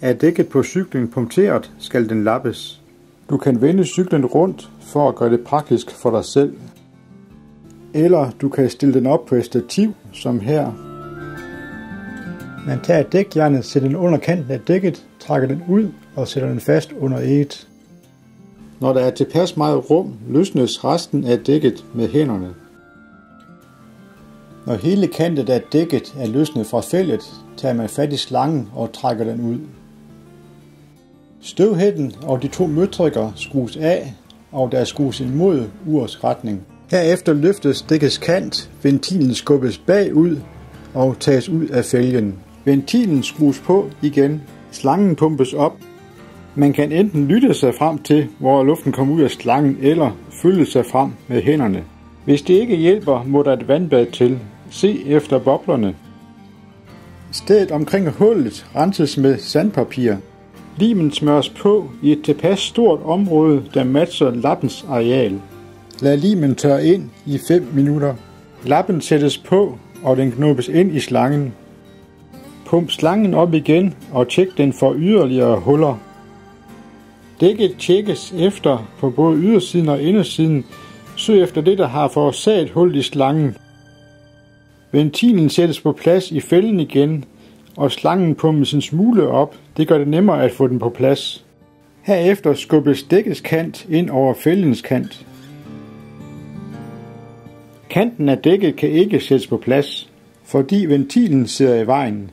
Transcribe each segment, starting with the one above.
Er dækket på cyklen punkteret, skal den lappes. Du kan vende cyklen rundt for at gøre det praktisk for dig selv. Eller du kan stille den op på et stativ, som her. Man tager dækjernet, sætter den under kanten af dækket, trækker den ud og sætter den fast under eget. Når der er tilpas meget rum, løsnes resten af dækket med hænderne. Når hele kanten af dækket er løsnet fra fældet, tager man fat i slangen og trækker den ud. Støvhætten og de 2 møtrikker skrues af, og der skrues imod urets retning. Herefter løftes dækkets kant, ventilen skubbes bagud og tages ud af fælgen. Ventilen skrues på igen, slangen pumpes op. Man kan enten lytte sig frem til, hvor luften kommer ud af slangen, eller følge sig frem med hænderne. Hvis det ikke hjælper, må der et vandbad til. Se efter boblerne. Stedet omkring hullet renses med sandpapir. Limen smøres på i et tilpas stort område, der matcher lappens areal. Lad limen tørre ind i 5 minutter. Lappen sættes på, og den knuppes ind i slangen. Pump slangen op igen og tjek den for yderligere huller. Dækket tjekkes efter på både ydersiden og indersiden. Søg efter det, der har forårsaget hul i slangen. Ventilen sættes på plads i fælden igen, og slangen pumpes en smule op. Det gør det nemmere at få den på plads. Herefter skubbes dækkets kant ind over fældens kant. Kanten af dækket kan ikke sættes på plads, fordi ventilen sidder i vejen.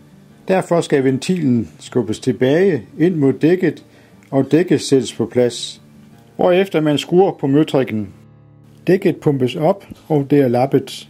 Derfor skal ventilen skubbes tilbage ind mod dækket, og dækket sættes på plads. Hvorefter man skruer på møtrikken. Dækket pumpes op, og det er lappet.